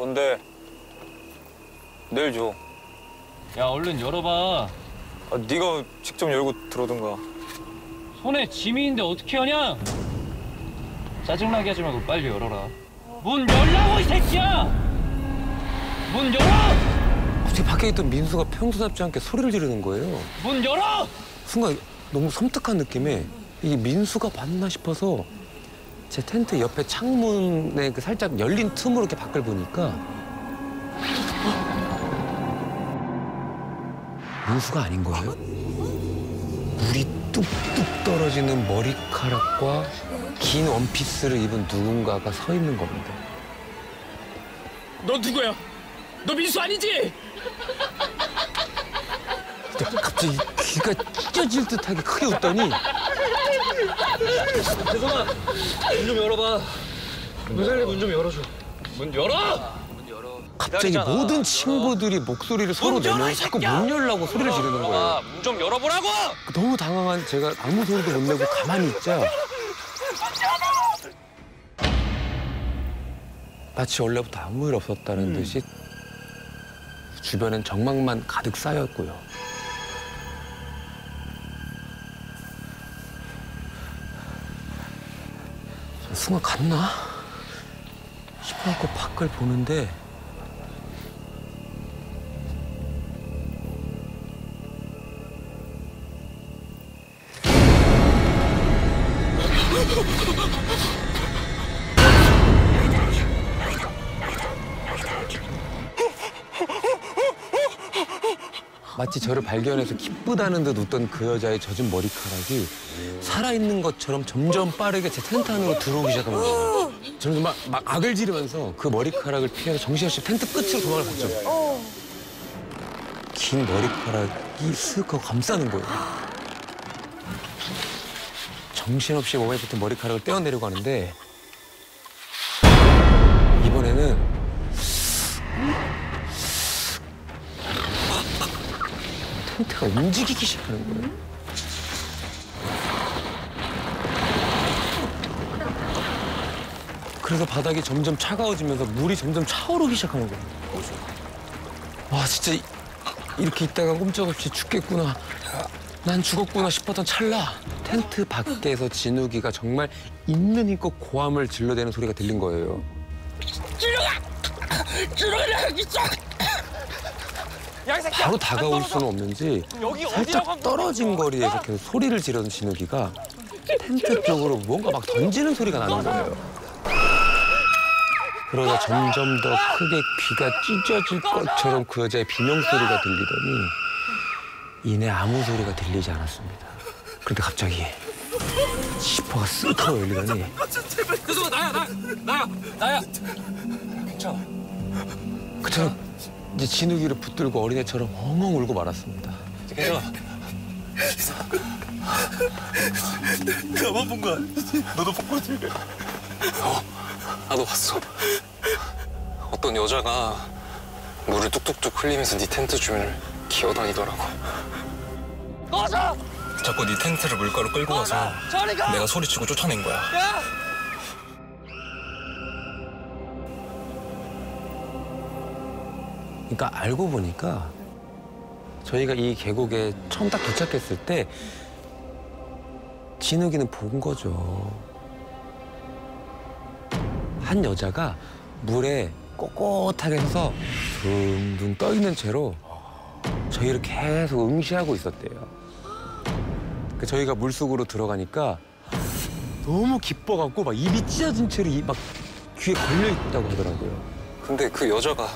뭔데? 내일 줘. 야, 얼른 열어봐. 아, 네가 직접 열고 들어오든가. 손에 짐이 있는데 어떻게 하냐? 짜증나게 하지 말고 빨리 열어라. 문 열라고, 이 새끼야! 문 열어! 갑자기 밖에 있던 민수가 평소답지 않게 소리를 지르는 거예요. 문 열어! 순간 너무 섬뜩한 느낌에 이게 민수가 봤나 싶어서 제 텐트 옆에 창문에 그 살짝 열린 틈으로 이렇게 밖을 보니까 민수가 아닌 거예요. 물이 뚝뚝 떨어지는 머리카락과 긴 원피스를 입은 누군가가 서 있는 겁니다. 너 누구야? 너 민수 아니지? 갑자기 귀가 찢어질 듯하게 크게 웃더니 대성아, 문 좀 열어봐. 무사히 문 좀 열어줘. 문 열어! 갑자기 기다리잖아. 모든 친구들이 목소리를 서로 내면서 자꾸 문 열라고 소리를 지르는 거예요. 문 좀 열어보라고! 너무 당황한 제가 아무 소리도 못 내고 가만히 있자 마치 원래부터 아무 일 없었다는 듯이 주변엔 정막만 가득 쌓였고요. 순간 갔나? 싶어갖고 밖을 보는데 마치 저를 발견해서 기쁘다는 듯 웃던 그 여자의 젖은 머리카락이 살아있는 것처럼 점점 빠르게 제 텐트 안으로 들어오기 시작한 거예요. 저는 막 악을 지르면서 그 머리카락을 피해서 정신없이 텐트 끝으로 도망을 갔죠. 긴 머리카락이 쓱 하고 감싸는 거예요. 정신없이 몸에 붙은 머리카락을 떼어내려고 하는데 이번에는 텐트가 움직이기 시작하는 거예요. 그래서 바닥이 점점 차가워지면서 물이 점점 차오르기 시작하는 거예요. 와, 진짜 이렇게 있다가 꼼짝없이 죽겠구나. 난 죽었구나 싶었던 찰나 텐트 밖에서 진욱이가 정말 있는 힘껏 고함을 질러대는 소리가 들린 거예요. 바로 다가올 수는 없는지 살짝 떨어진 거리에서 계속 소리를 지르는 진욱이가 텐트 쪽으로 뭔가 막 던지는 소리가 나는 거예요. 그러다 점점 더 크게 귀가 찢어질 것처럼 그 여자의 비명소리가 들리더니 이내 아무 소리가 들리지 않았습니다. 그런데 갑자기 지퍼가 쓱 하고 열리더니 대성아, 나야! 괜찮아. 그처럼 이제 진욱이를 붙들고 어린애처럼 엉엉 울고 말았습니다. 괜찮아. 나만 본 거야. 너도 본 거지? 나도 봤어. 어떤 여자가 물을 뚝뚝뚝 흘리면서 네 텐트 주변을 기어다니더라고. 꺼져! 자꾸 네 텐트를 물가로 끌고 가서 내가 소리치고 쫓아낸 거야. 야! 그러니까 알고 보니까 저희가 이 계곡에 처음 딱 도착했을 때 진욱이는 본 거죠. 한 여자가 물에 꼿꼿하게 서서 둥둥 떠 있는 채로 저희를 계속 응시하고 있었대요. 저희가 물속으로 들어가니까 너무 기뻐갖고 막 입이 찢어진 채로 막 귀에 걸려 있다고 하더라고요. 근데 그 여자가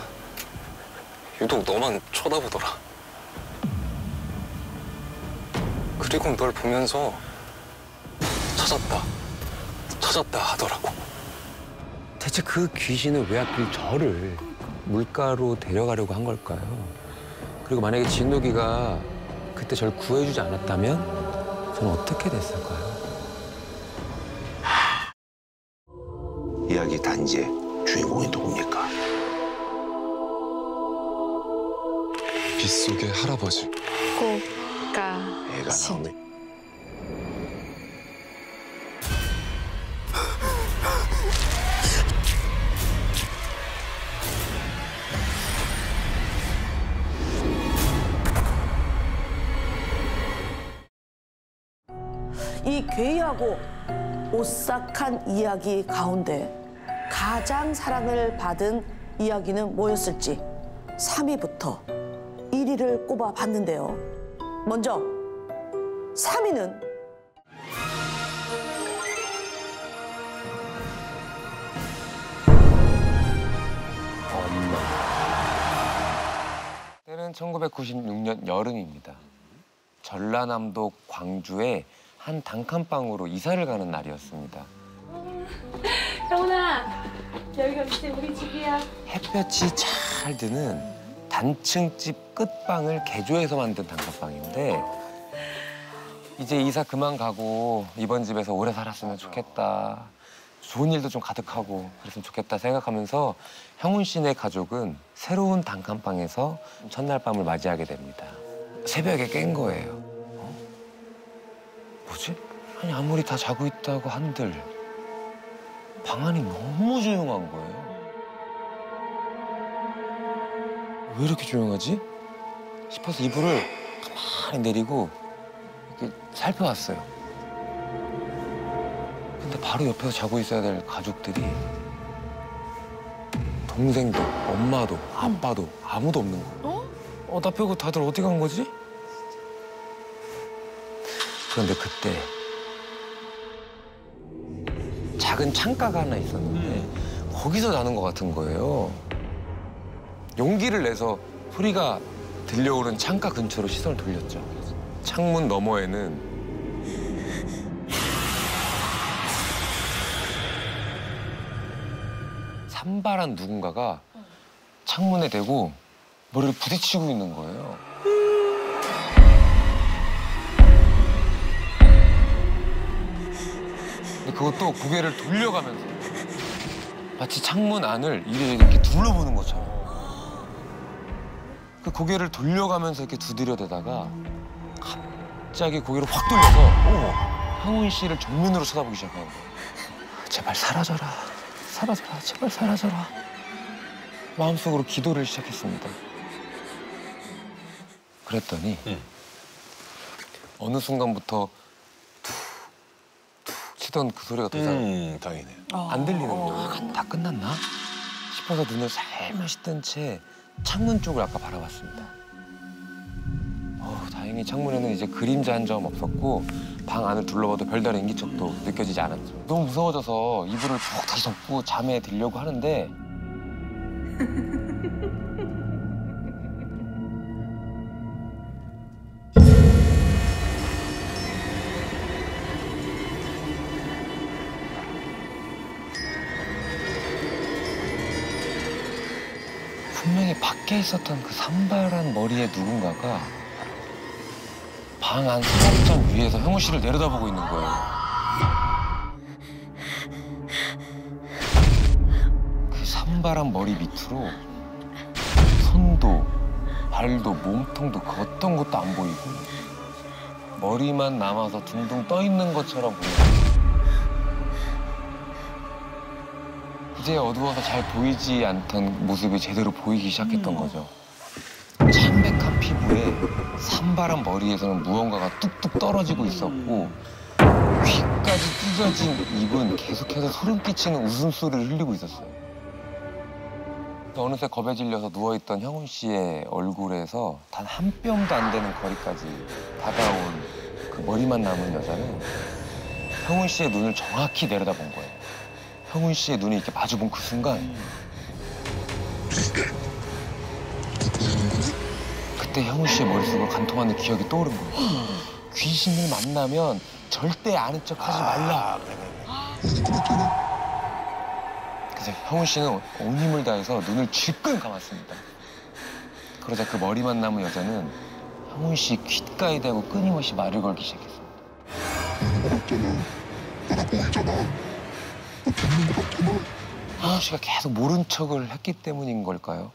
유독 너만 쳐다보더라. 그리고 널 보면서 찾았다 하더라고. 대체 그 귀신은 왜 하필 저를 물가로 데려가려고 한 걸까요? 그리고 만약에 진욱이가 그때 절 구해주지 않았다면 저는 어떻게 됐을까요? 이야기 단지의 주인공이 누굽니까? 빗속의 할아버지. 애가 나오면 괴이하고 오싹한 이야기 가운데 가장 사랑을 받은 이야기는 뭐였을지 3위부터 1위를 꼽아봤는데요. 먼저 3위는 때는 1996년 여름입니다. 전라남도 광주의 한 단칸방으로 이사를 가는 날이었습니다. 형아, 여기가 이제 우리 집이야. 햇볕이 잘 드는 단층집 끝방을 개조해서 만든 단칸방인데 이제 이사 그만 가고 이번 집에서 오래 살았으면 좋겠다. 좋은 일도 좀 가득하고 그랬으면 좋겠다 생각하면서 형훈 씨네 가족은 새로운 단칸방에서 첫날 밤을 맞이하게 됩니다. 새벽에 깬 거예요. 뭐지? 아니 아무리 다 자고 있다고 한들 방 안이 너무 조용한 거예요. 왜 이렇게 조용하지? 싶어서 이불을 가만히 내리고 이렇게 살펴봤어요. 근데 바로 옆에서 자고 있어야 될 가족들이 동생도, 엄마도, 아빠도 아무도 없는 거예요. 나 빼고 다들 어디 간 거지? 그런데 그때 작은 창가가 하나 있었는데 거기서 나는 것 같은 거예요. 용기를 내서 소리가 들려오는 창가 근처로 시선을 돌렸죠. 창문 너머에는 산발한 누군가가 창문에 대고 머리를 부딪히고 있는 거예요. 근데 그것도 고개를 돌려가면서 마치 창문 안을 이렇게 둘러보는 것처럼 그 고개를 돌려가면서 이렇게 두드려대다가 갑자기 고개를 확 돌려서 형훈 씨를 정면으로 쳐다보기 시작하는 거예요. 제발 사라져라. 사라져라. 제발 사라져라. 마음속으로 기도를 시작했습니다. 그랬더니 어느 순간부터 툭툭 치던 그 소리가 더 이상 다행이네. 안 들리는 거예요. 다 끝났나 싶어서 눈을 살며시 뜬 채 창문 쪽을 아까 바라봤습니다. 다행히 창문에는 이제 그림자 한 점 없었고 방 안을 둘러봐도 별다른 인기척도 느껴지지 않았죠. 너무 무서워져서 이불을 푹 다시 덮고 잠에 들려고 하는데 분명히 밖에 있었던 그 산발한 머리의 누군가가 방 안 서랍장 위에서 형우 씨를 내려다보고 있는 거예요. 그 산발한 머리 밑으로 손도 발도 몸통도 그 어떤 것도 안 보이고 머리만 남아서 둥둥 떠 있는 것처럼 보여요. 이제 어두워서 잘 보이지 않던 모습이 제대로 보이기 시작했던 거죠. 창백한 피부에 산발한 머리에서는 무언가가 뚝뚝 떨어지고 있었고 귀까지 찢어진 입은 계속해서 소름 끼치는 웃음소리를 흘리고 있었어요. 어느새 겁에 질려서 누워있던 형훈 씨의 얼굴에서 단 한 뼘도 안 되는 거리까지 다가온 그 머리만 남은 여자는 형훈 씨의 눈을 정확히 내려다본 거예요. 형훈 씨의 눈이 이렇게 마주본 그 순간 그때 형훈 씨의 머릿속으로 간통하는 기억이 떠오른 거예요. 귀신을 만나면 절대 아는 척 하지 말라. 그래서 형훈 씨는 온 힘을 다해서 눈을 질끈 감았습니다. 그러자 그 머리만 남은 여자는 형훈 씨 귓가에 대고 끊임없이 말을 걸기 시작했습니다. 형훈 씨가 계속 모른 척을 했기 때문인 걸까요?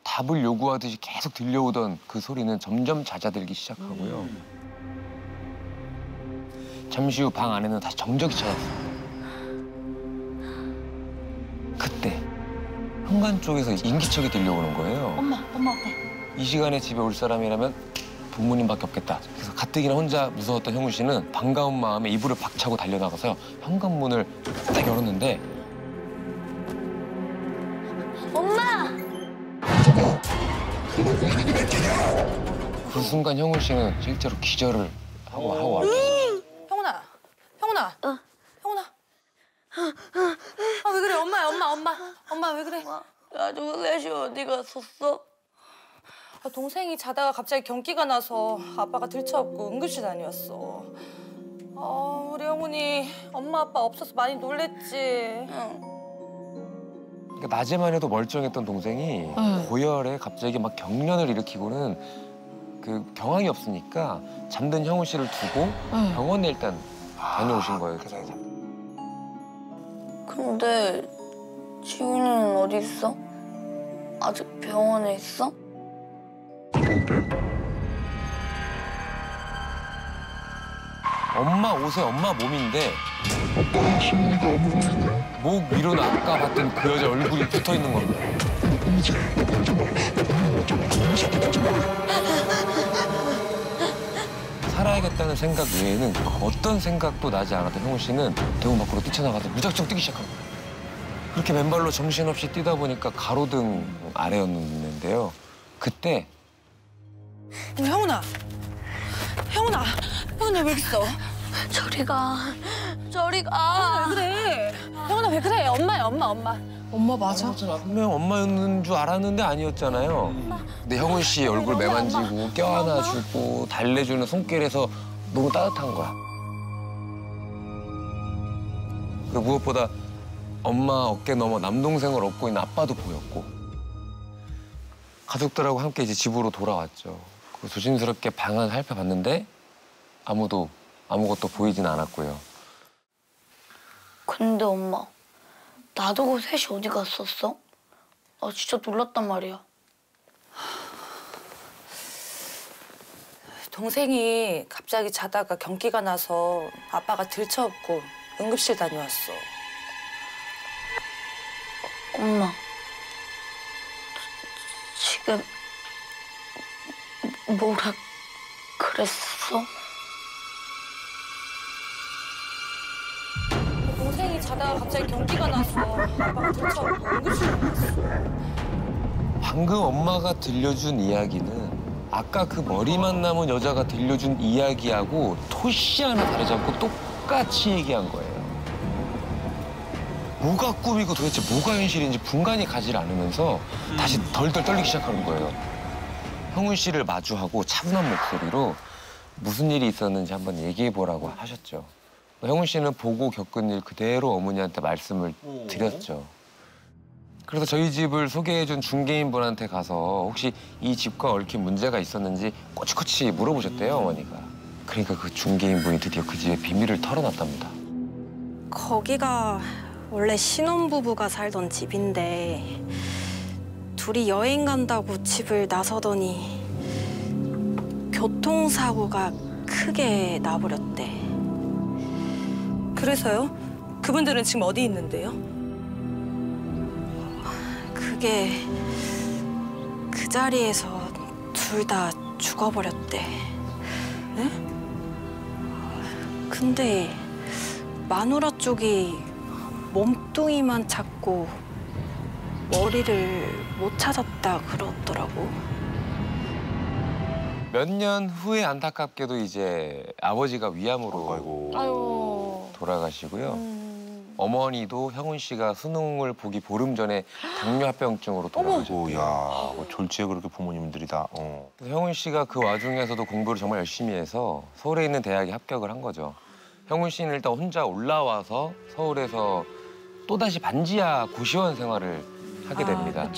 답을 요구하듯이 계속 들려오던 그 소리는 점점 잦아들기 시작하고요. 잠시 후 방 안에는 다시 정적이 찾았습니다. 그때 현관 쪽에서 인기척이 들려오는 거예요. 엄마, 아빠. 이 시간에 집에 올 사람이라면 부모님밖에 없겠다. 그래서 가뜩이나 혼자 무서웠던 형훈 씨는 반가운 마음에 이불을 박차고 달려나가서 현관문을 딱 열었는데 엄마! 그 순간 형훈 씨는 실제로 기절을 하고 왔어요. 형훈아, 형훈아, 형훈아. 아, 왜 그래? 엄마 왜 그래? 나도 셋이 어디 갔었어? 아, 동생이 자다가 갑자기 경기가 나서 아빠가 들쳐갖고 응급실 다녀왔어. 아, 우리 형훈이 엄마 아빠 없어서 많이 놀랬지. 그러니까 낮에만 해도 멀쩡했던 동생이 고열에 갑자기 막 경련을 일으키고는 그 경황이 없으니까 잠든 형훈 씨를 두고 병원에 일단 다녀오신 거예요. 근데 지훈이는 어디 있어? 아직 병원에 있어? 엄마 옷에 엄마 몸인데 목 위로는 아까 봤던 그 여자 얼굴이 붙어 있는 겁니다. 살아야겠다는 생각 외에는 어떤 생각도 나지 않았던 형훈 씨는 대문 밖으로 뛰쳐나가서 무작정 뛰기 시작한 거예요. 그렇게 맨발로 정신없이 뛰다 보니까 가로등 아래였는데요. 그때 형훈아 왜 있어? 저리 가. 왜 그래? 형훈아 왜 그래? 엄마야 엄마. 엄마 맞아? 분명 엄마였는 줄 알았는데 아니었잖아요. 근데 형훈 씨 얼굴 매만지고 껴안아주고 달래주는 손길에서 너무 따뜻한 거야. 그리고 무엇보다 엄마 어깨 너머 남동생을 업고 있는 아빠도 보였고 가족들하고 함께 이제 집으로 돌아왔죠. 조심스럽게 방을 살펴봤는데 아무것도 보이진 않았고요. 근데 엄마, 놔두고 셋이 어디 갔었어? 나 진짜 놀랐단 말이야. 동생이 갑자기 자다가 경기가 나서 아빠가 들쳐갖고 응급실 다녀왔어. 엄마, 지금 뭐라 그랬어? 동생이 자다가 갑자기 경기가 나서 아빠가 들쳐갖고 응급실 다녀왔어. 방금 엄마가 들려준 이야기는 아까 그 머리만 남은 여자가 들려준 이야기하고 토시 하나 다르지 않고 똑같이 얘기한 거예요. 뭐가 꿈이고 도대체 뭐가 현실인지 분간이 가지 않으면서 다시 덜덜 떨리기 시작하는 거예요. 형훈 씨를 마주하고 차분한 목소리로 무슨 일이 있었는지 한번 얘기해보라고 하셨죠. 형훈 씨는 보고 겪은 일 그대로 어머니한테 말씀을 드렸죠. 그래서 저희 집을 소개해준 중개인분한테 가서 혹시 이 집과 얽힌 문제가 있었는지 꼬치꼬치 물어보셨대요, 어머니가. 그러니까 그 중개인분이 드디어 그 집의 비밀을 털어놨답니다. 거기가 원래 신혼부부가 살던 집인데 둘이 여행 간다고 집을 나서더니 교통사고가 크게 나버렸대. 그래서요? 그분들은 지금 어디 있는데요? 그게 그 자리에서 둘 다 죽어버렸대. 네? 근데 마누라 쪽이 몸뚱이만 찾고 머리를 못 찾았다 그러더라고. 몇 년 후에 안타깝게도 이제 아버지가 위암으로 돌아가시고요. 어머니도 형훈 씨가 수능을 보기 보름 전에 당뇨합병증으로 돌아가셨대요. 야, 졸지에 그렇게 부모님들이 다. 그래서 형훈 씨가 그 와중에서도 공부를 정말 열심히 해서 서울에 있는 대학에 합격을 한 거죠. 형훈 씨는 일단 혼자 올라와서 서울에서 또다시 반지하 고시원 생활을 하게 됩니다.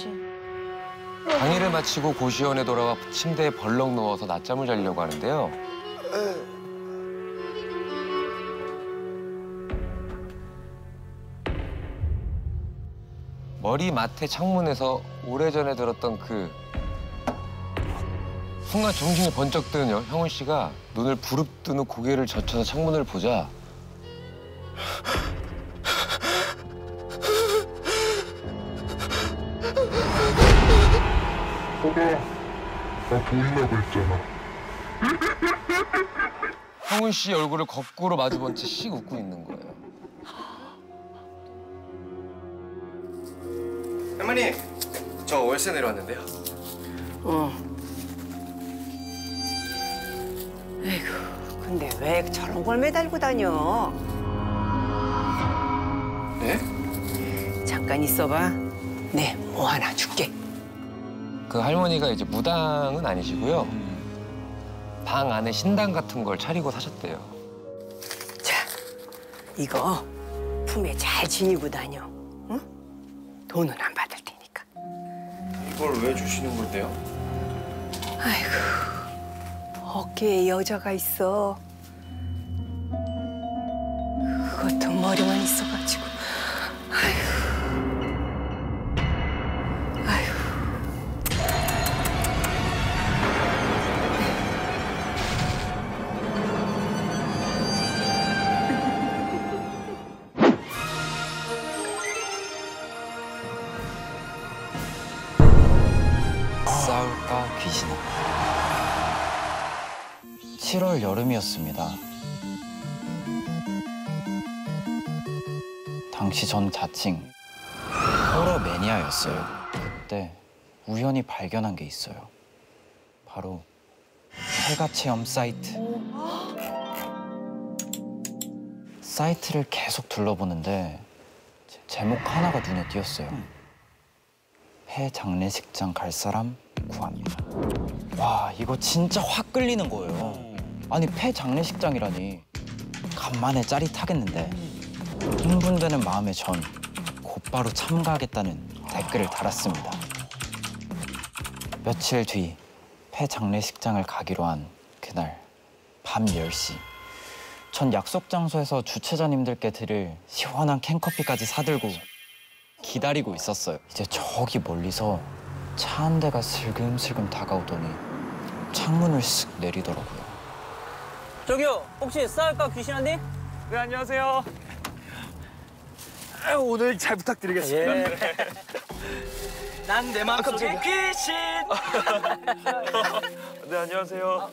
강의를 마치고 고시원에 돌아와 침대에 벌렁 누워서 낮잠을 자려고 하는데요. 머리맡에 창문에서 오래전에 들었던 그 순간 정신이 번쩍 드는 형훈 씨가 눈을 부릅뜨는 고개를 젖혀서 창문을 보자 나 보이려고 했잖아. 형훈 씨 얼굴을 거꾸로 마주본 채 씩 웃고 있는 거예요. 할머니, 저 월세 내려왔는데요. 근데 왜 저런 걸 매달고 다녀? 네? 잠깐 있어봐. 네, 뭐 하나 줄게. 그 할머니가 이제 무당은 아니시고요. 방 안에 신당 같은 걸 차리고 사셨대요. 자, 이거 품에 잘 지니고 다녀. 응? 돈은 안 받을 테니까. 이걸 왜 주시는 건데요? 아이고, 어깨에 여자가 있어. 그것도 머리만 있어가지고. 아이고. 아이고. 싸울까 귀신. 7월 여름이었습니다. 당시 전 자칭 호러 매니아였어요. 그때 우연히 발견한 게 있어요. 바로 폐가 체험 사이트. 사이트를 계속 둘러보는데 제목 하나가 눈에 띄었어요. 폐 장례식장 갈 사람 구합니다. 와, 이거 진짜 확 끌리는 거예요. 아니, 폐 장례식장이라니. 간만에 짜릿하겠는데. 흥분되는 마음에 전 곧바로 참가하겠다는 댓글을 달았습니다. 며칠 뒤 폐 장례식장을 가기로 한 그날 밤 10시. 전 약속 장소에서 주최자님들께 드릴 시원한 캔커피까지 사들고 기다리고 있었어요. 이제 저기 멀리서 차 한 대가 슬금슬금 다가오더니 창문을 쓱 내리더라고요. 저기요, 혹시 싸울까 귀신 언니? 네, 안녕하세요. 오늘 잘 부탁드리겠습니다. 예. 난 내 마음속에 귀신. 네, 안녕하세요.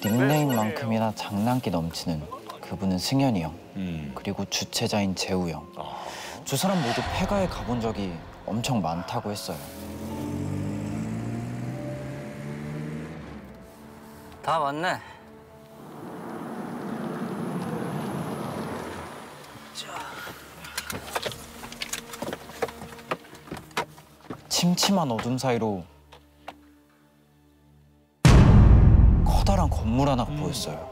닉네임만큼이나 장난기 넘치는 그분은 승현이 형, 그리고 주최자인 재우 형. 두 사람 모두 폐가에 가본 적이 엄청 많다고 했어요. 다 왔네. 침침한 어둠 사이로 커다란 건물 하나가 보였어요.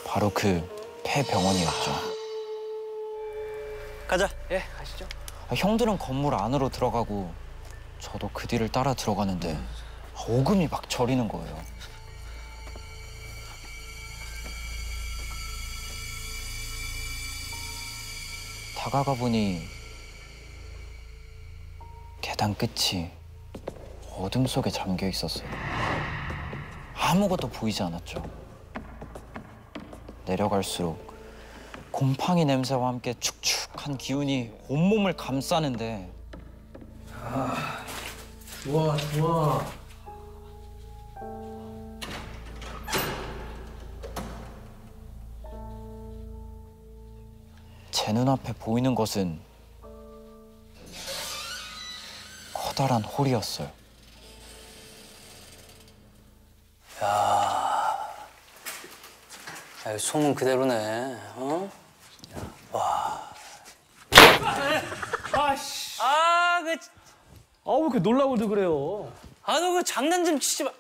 바로 그 폐병원이었죠. 가자. 예, 가시죠. 형들은 건물 안으로 들어가고 저도 그 뒤를 따라 들어가는데 오금이 막 저리는 거예요. 다가가 보니 계단 끝이 어둠 속에 잠겨 있었어요. 아무것도 보이지 않았죠. 내려갈수록 곰팡이 냄새와 함께 축축한 기운이 온몸을 감싸는데 좋아, 좋아. 제 눈앞에 보이는 것은 커다란 홀이었어요. 야, 소문 그대로네. 어? 와. 아씨. 아, 그. 왜 이렇게 놀라고도 그래요? 아, 너 그 장난 좀 치지 마.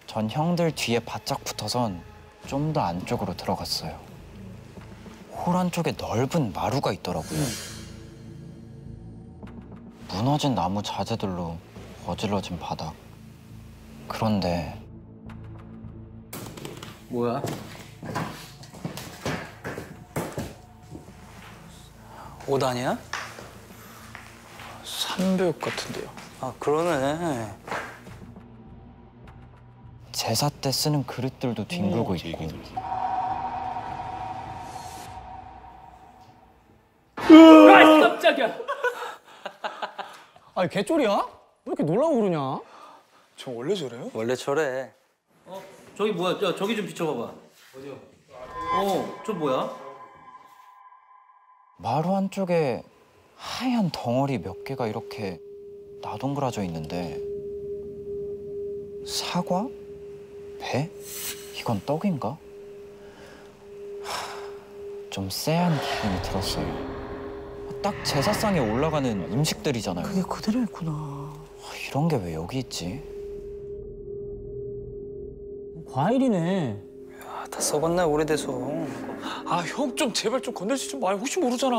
전 형들 뒤에 바짝 붙어선 좀 더 안쪽으로 들어갔어요. 홀 안쪽에 넓은 마루가 있더라고요. 무너진 나무 자재들로 어질러진 바닥. 그런데 뭐야? 옷 아니야? 삼배옷 같은데요. 아, 그러네. 제사 때 쓰는 그릇들도 뒹굴고 있고 아, 깜짝이야. 아니, 개쫄이야? 왜 이렇게 놀라고 그러냐? 저 원래 저래요? 원래 저래. 저기 뭐야? 야, 저기 좀 비춰봐봐. 어디요? 저 뭐야? 마루 한쪽에 하얀 덩어리 몇 개가 이렇게 나동그라져 있는데 사과? 배? 이건 떡인가? 좀 쎄한 기분이 들었어요. 딱 제사상에 올라가는 음식들이잖아요. 그게 그대로 있구나. 이런 게 왜 여기 있지? 과일이네. 야, 다 썩었네, 오래돼서. 아, 형 좀 제발 좀 건들지 좀 마요. 혹시 모르잖아.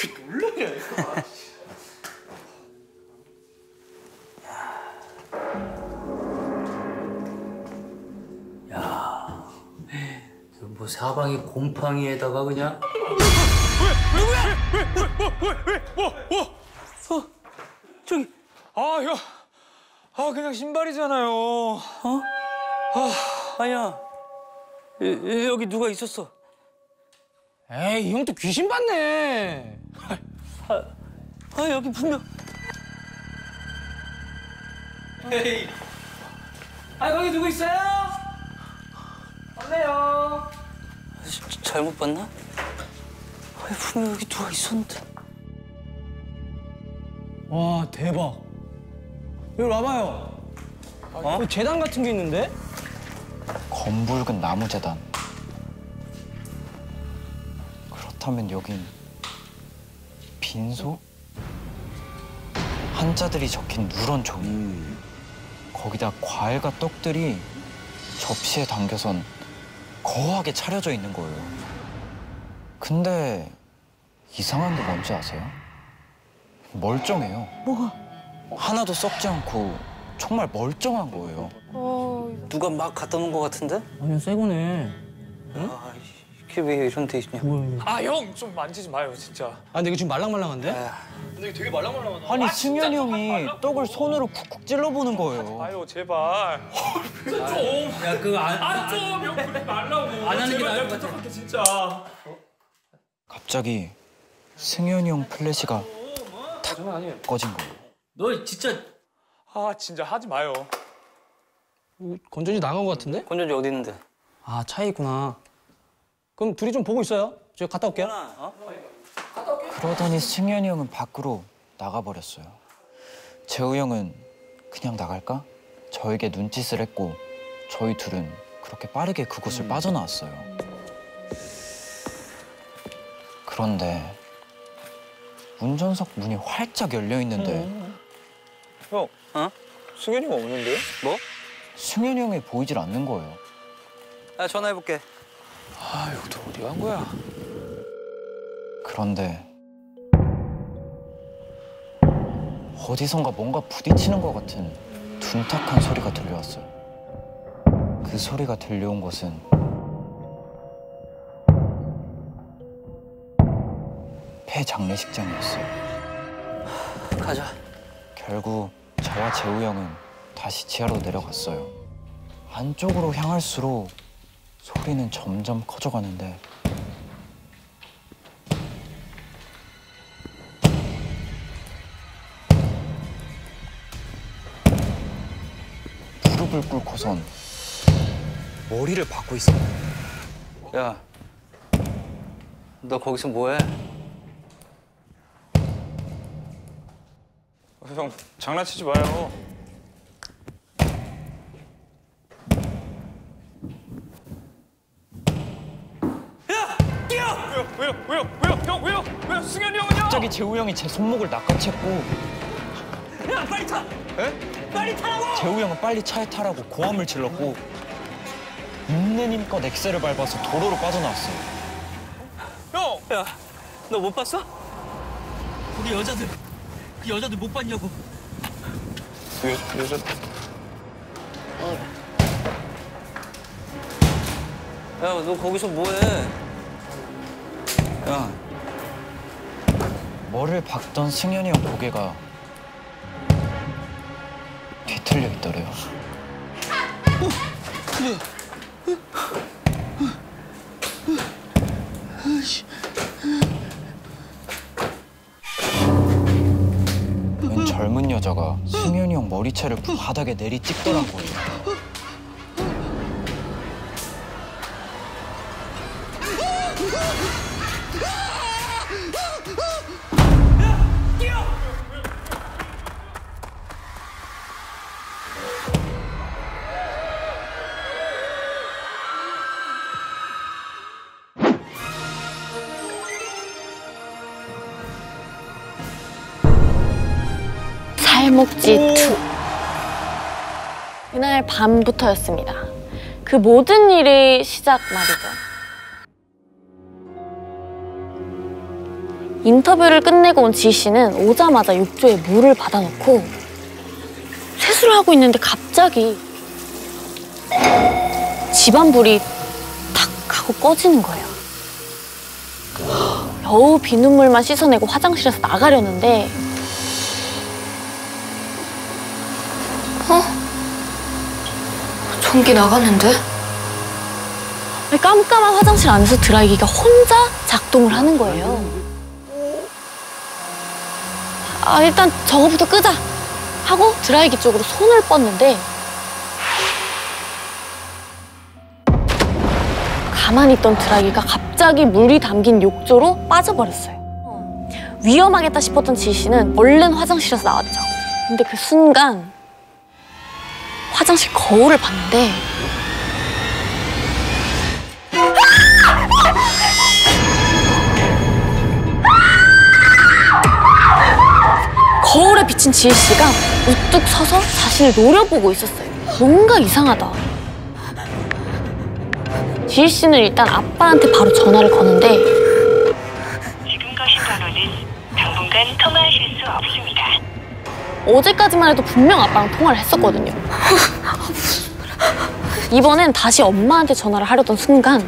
이게 놀라냐, 이거. 야, 뭐 사방에 곰팡이에다가 그냥. 저기. 아, 형. 아, 그냥 신발이잖아요. 아니야. 여기 누가 있었어? 에이, 형 또 귀신 봤네. 여기 분명. 에이. 아, 거기 누구 있어요? 없네요. 잘못 봤나? 분명 여기 누가 있었는데. 와, 대박. 여기 와봐요. 여기 재단 같은 게 있는데? 검붉은 나무 재단. 그렇다면 여긴 빈소? 한자들이 적힌 누런 종이. 거기다 과일과 떡들이 접시에 담겨선 거하게 차려져 있는 거예요. 근데 이상한 게 뭔지 아세요? 멀쩡해요. 뭐가? 하나도 썩지 않고 정말 멀쩡한 거예요. 누가 막 갖다 놓은 것 같은데? 아니야, 새 거네. 응? 이게 왜 이런 데 있냐? 아, 형 좀 만지지 마요, 진짜. 아, 근데 이거 지금 말랑말랑한데? 근데 이거 되게 말랑말랑하다. 아니, 승현이 형이 떡을 손으로 쿡쿡 찔러보는 거예요. 아유, 제발. 좀. 야, 그거 좀, 형 그러지 말라고. 안 하는 게 나을 것 같아. 부탁할게, 진짜. 갑자기 승현이 형 플래시가 장난 아니에요. 꺼진 거예요. 너 진짜. 아, 진짜 하지 마요. 건전지 나간 것 같은데? 건전지 어디 있는데? 아, 차에 있구나. 그럼 둘이 좀 보고 있어요. 저 갔다 올게요. 그러더니 승현이 형은 밖으로 나가버렸어요. 재우 형은 그냥 나갈까? 저에게 눈짓을 했고 저희 둘은 그렇게 빠르게 그곳을 빠져나왔어요. 그런데 운전석 문이 활짝 열려 있는데 형, 승현이가 없는데요? 뭐? 승현이 형이 보이질 않는 거예요. 야, 전화해볼게. 아, 여기도 어디 간 거야? 그런데 어디선가 뭔가 부딪히는 것 같은 둔탁한 소리가 들려왔어요. 그 소리가 들려온 곳은 폐장례식장이었어요. 가자. 결국 저와 재우 형은 다시 지하로 내려갔어요. 안쪽으로 향할수록 소리는 점점 커져가는데 무릎을 꿇고선 머리를 박고 있어요. 야, 너 거기서 뭐해? 형, 장난치지 마요. 야! 뛰어! 왜요? 형, 왜요? 승현이 형은요? 갑자기 재우 형이 제 손목을 낚아챘고 야, 빨리 타! 에? 빨리 타라고! 재우 형은 빨리 차에 타라고 고함을 질렀고 있는 힘껏 엑셀을 밟아서 도로로 빠져나왔어요. 형! 야, 너 못 봤어? 우리 여자들, 그 여자들 못 봤냐고. 여자... 야, 너 거기서 뭐해? 야, 뭐를 박던 승현이 형 고개가 뒤틀려 있더래요. 웬 젊은 여자가 승현이 형 머리채를 바닥에 내리 찍더란 거예요. 살목지 2. 그날 밤부터였습니다. 그 모든 일의 시작 말이죠. 인터뷰를 끝내고 온 지희 씨는 오자마자 욕조에 물을 받아놓고 세수를 하고 있는데 갑자기 집안 불이 탁 하고 꺼지는 거예요. 겨우 비눗물만 씻어내고 화장실에서 나가려는데 전기 나갔는데? 깜깜한 화장실 안에서 드라이기가 혼자 작동을 하는 거예요. 일단 저거부터 끄자 하고 드라이기 쪽으로 손을 뻗는데 가만히 있던 드라이기가 갑자기 물이 담긴 욕조로 빠져버렸어요. 위험하겠다 싶었던 지희 씨는 얼른 화장실에서 나왔죠. 근데 그 순간 화장실 거울을 봤는데 거울에 비친 지희 씨가 우뚝 서서 자신을 노려보고 있었어요. 뭔가 이상하다. 지희 씨는 일단 아빠한테 바로 전화를 거는데 지금 거신 번호는 당분간 통화하실 수 없습니다. 어제까지만 해도 분명 아빠랑 통화를 했었거든요. 이번엔 다시 엄마한테 전화를 하려던 순간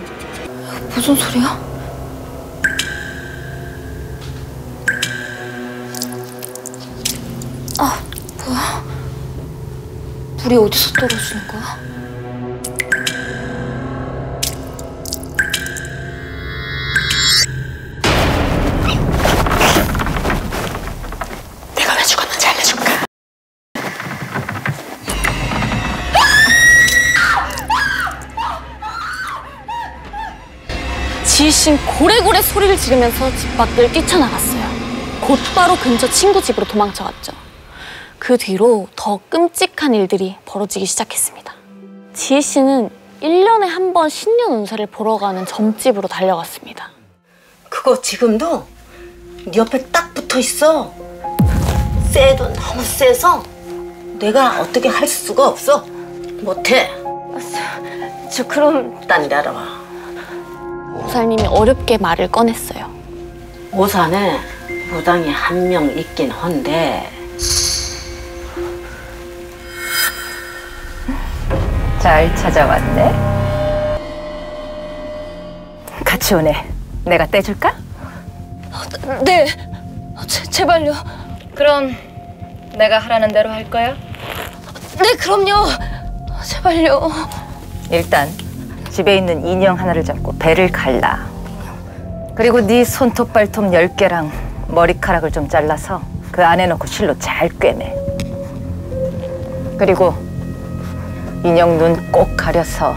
무슨 소리야? 뭐야? 물이 어디서 떨어지는 거야? 내가 왜 죽었는지 알려줄까? 지희 씨는 고래고래 소리를 지르면서 집 밖을 뛰쳐나갔어요. 곧바로 근처 친구 집으로 도망쳐갔죠. 그 뒤로 더 끔찍한 일들이 벌어지기 시작했습니다. 지희 씨는 1년에 한 번 신년 운세를 보러 가는 점집으로 달려갔습니다. 그거 지금도 네 옆에 딱 붙어 있어. 세도 너무 세서 내가 어떻게 할 수가 없어. 못해. 저 그럼 딴 데 알아봐. 보살님이 어렵게 말을 꺼냈어요. 오산에 무당이 한 명 있긴 한데 잘 찾아왔네. 같이 오네. 내가 떼줄까? 네, 제발요. 그럼 내가 하라는 대로 할 거야? 네, 그럼요. 제발요. 일단 집에 있는 인형 하나를 잡고 배를 갈라. 그리고 네 손톱 발톱 10개랑 머리카락을 좀 잘라서 그 안에 넣고 실로 잘 꿰매. 그리고 인형 눈 꼭 가려서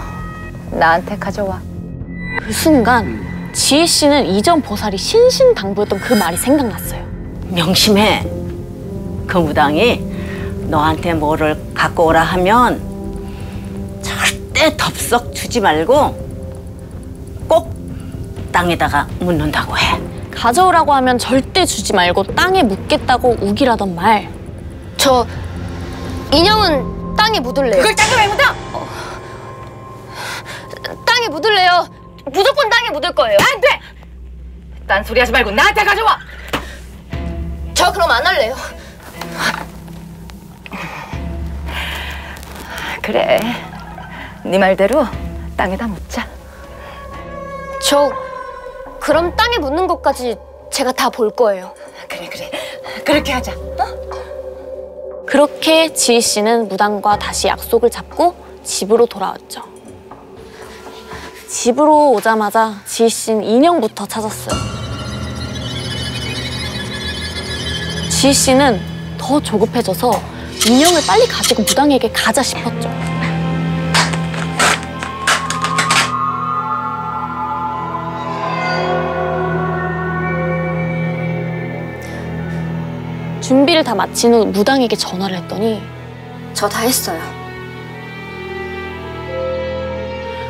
나한테 가져와. 그 순간 지희 씨는 이전 보살이 신신당부했던 그 말이 생각났어요. 명심해. 그 무당이 너한테 뭐를 갖고 오라 하면 절대 덥석 주지 말고 꼭 땅에다가 묻는다고 해. 가져오라고 하면 절대 주지 말고 땅에 묻겠다고 우기라던 말. 저 인형은 땅에 묻을래요. 그걸 땅에 왜 묻어? 땅에 묻을래요. 무조건 땅에 묻을 거예요. 안 돼! 딴소리 하지 말고 나한테 가져와! 저 그럼 안 할래요. 그래. 네 말대로 땅에다 묻자. 저 그럼 땅에 묻는 것까지 제가 다 볼 거예요. 그래. 그렇게 하자. 그렇게 지희 씨는 무당과 다시 약속을 잡고 집으로 돌아왔죠. 집으로 오자마자 지희 씨는 인형부터 찾았어요. 지희 씨는 더 조급해져서 인형을 빨리 가지고 무당에게 가자 싶었죠. 준비를 다 마친 후 무당에게 전화를 했더니 저 다 했어요.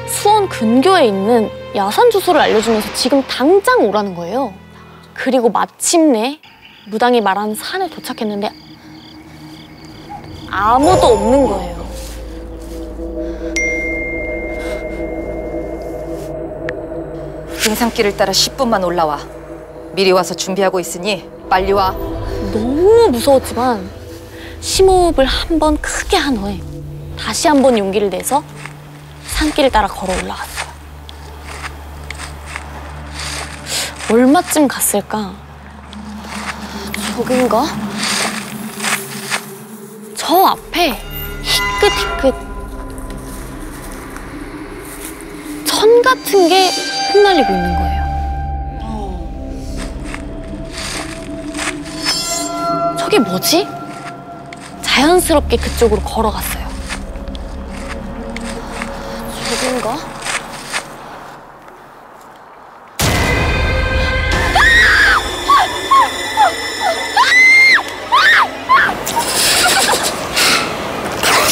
수원 근교에 있는 야산 주소를 알려주면서 지금 당장 오라는 거예요. 그리고 마침내 무당이 말한 산에 도착했는데 아무도 없는 거예요. 등산길을 따라 10분만 올라와. 미리 와서 준비하고 있으니 빨리 와. 너무 무서웠지만 심호흡을 한 번 크게 한 후에 다시 한 번 용기를 내서 산길을 따라 걸어 올라갔어요. 얼마쯤 갔을까? 저긴가? 저 앞에 희끗희끗 천 같은 게 흩날리고 있는 거예요. 저게 뭐지? 자연스럽게 그쪽으로 걸어갔어요. 저긴가?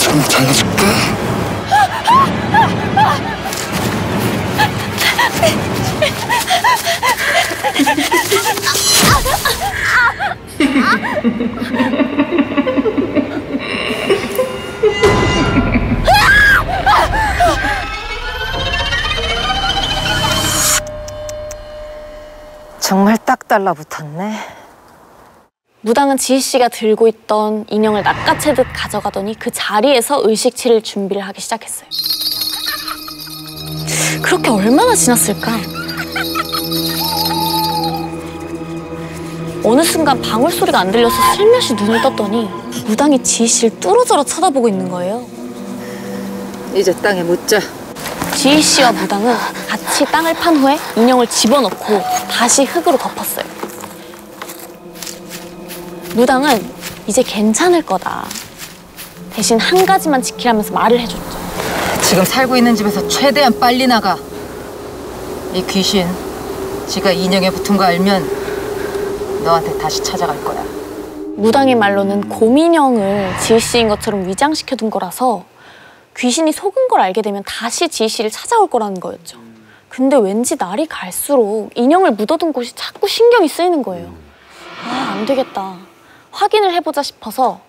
좀 잘해줄게. 정말 딱 달라붙었네. 무당은 지희 씨가 들고 있던 인형을 낚아채듯 가져가더니 그 자리에서 의식치를 준비를 하기 시작했어요. 그렇게 얼마나 지났을까? 어느 순간 방울 소리가 안 들려서 슬며시 눈을 떴더니 무당이 지희 씨를 뚫어져라 쳐다보고 있는 거예요. 이제 땅에 묻자. 지희 씨와 무당은 같이 땅을 판 후에 인형을 집어넣고 다시 흙으로 덮었어요. 무당은 이제 괜찮을 거다. 대신 한 가지만 지키라면서 말을 해줬죠. 지금 살고 있는 집에서 최대한 빨리 나가. 이 귀신, 지가 인형에 붙은 거 알면 너한테 다시 찾아갈 거야. 무당의 말로는 곰인형을 지희 씨인 것처럼 위장시켜둔 거라서 귀신이 속은 걸 알게 되면 다시 지희 씨를 찾아올 거라는 거였죠. 근데 왠지 날이 갈수록 인형을 묻어둔 곳이 자꾸 신경이 쓰이는 거예요. 아, 안 되겠다. 확인을 해보자 싶어서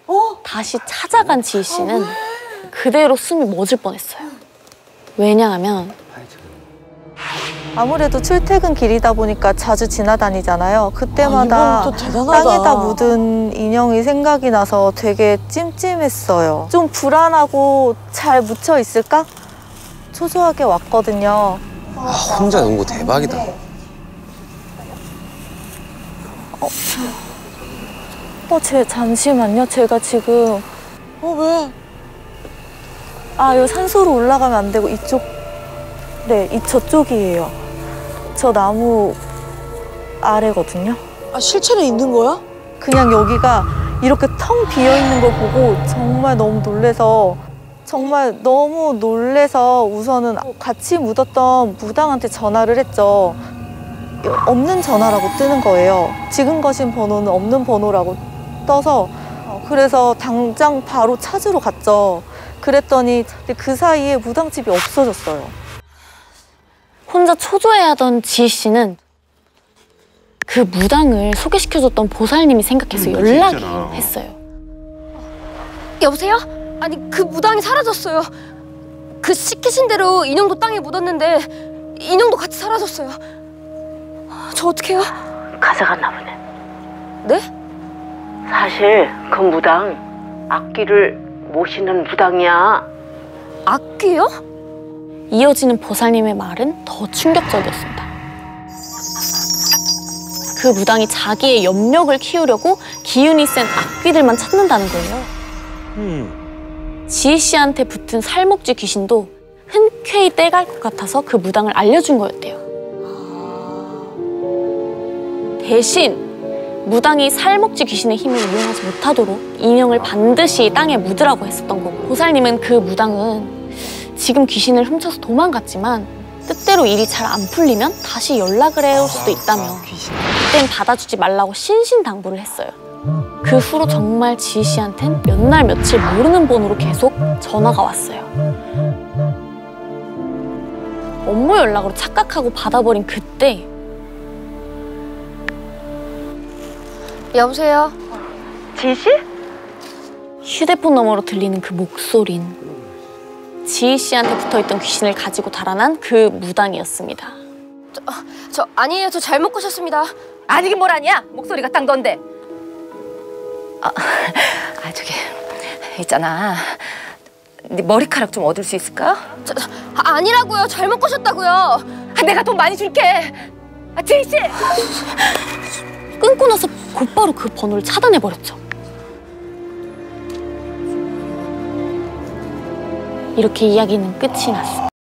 다시 찾아간 지희 씨는 그대로 숨이 멎을 뻔했어요. 왜냐하면 아무래도 출퇴근 길이다 보니까 자주 지나다니잖아요. 그때마다 이건 또 대단하다. 땅에다 묻은 인형이 생각이 나서 되게 찜찜했어요. 좀 불안하고 잘 묻혀 있을까? 초조하게 왔거든요. 아, 혼자 농구 대박이다. 잠시만요. 제가 지금 왜? 요 산소로 올라가면 안 되고 이쪽 저쪽이에요. 저 나무 아래거든요. 실체는 있는 거야? 그냥 여기가 이렇게 텅 비어 있는 걸 보고 정말 너무 놀래서 우선은 같이 묻었던 무당한테 전화를 했죠. 없는 전화라고 뜨는 거예요. 지금 거신 번호는 없는 번호라고 떠서 그래서 당장 바로 찾으러 갔죠. 그랬더니 그 사이에 무당집이 없어졌어요. 혼자 초조해하던 지희 씨는 그 무당을 소개시켜줬던 보살님이 생각해서 연락을 했어요. 여보세요? 아니 그 무당이 사라졌어요. 그 시키신 대로 인형도 땅에 묻었는데 인형도 같이 사라졌어요. 저 어떡해요? 가져갔나 보네. 네? 사실 그 무당 악귀를 모시는 무당이야. 악귀요? 이어지는 보살님의 말은 더 충격적이었습니다. 그 무당이 자기의 염력을 키우려고 기운이 센 악귀들만 찾는다는 거예요. 지희 씨한테 붙은 살목쥐 귀신도 흔쾌히 떼갈 것 같아서 그 무당을 알려준 거였대요. 대신 무당이 살목지 귀신의 힘을 이용하지 못하도록 인형을 반드시 땅에 묻으라고 했었던 거고, 보살님은 그 무당은 지금 귀신을 훔쳐서 도망갔지만 뜻대로 일이 잘 안 풀리면 다시 연락을 해올 수도 있다며 그땐 받아주지 말라고 신신당부를 했어요. 그 후로 정말 지희 씨한텐 몇 날 며칠 모르는 번호로 계속 전화가 왔어요. 업무 연락으로 착각하고 받아버린 그때, 여보세요? 지희 씨? 휴대폰 너머로 들리는 그 목소린 지희 씨한테 붙어있던 귀신을 가지고 달아난 그 무당이었습니다. 저 아니에요. 저 잘못 꼬셨습니다. 아니긴 뭘 아니야? 목소리가 딱 넌데. 저기 있잖아. 네 머리카락 좀 얻을 수 있을까? 아니라고요. 잘못 꼬셨다고요. 내가 돈 많이 줄게. 지희 씨. 끊고 나서 곧바로 그 번호를 차단해버렸죠. 이렇게 이야기는 끝이 났습니다.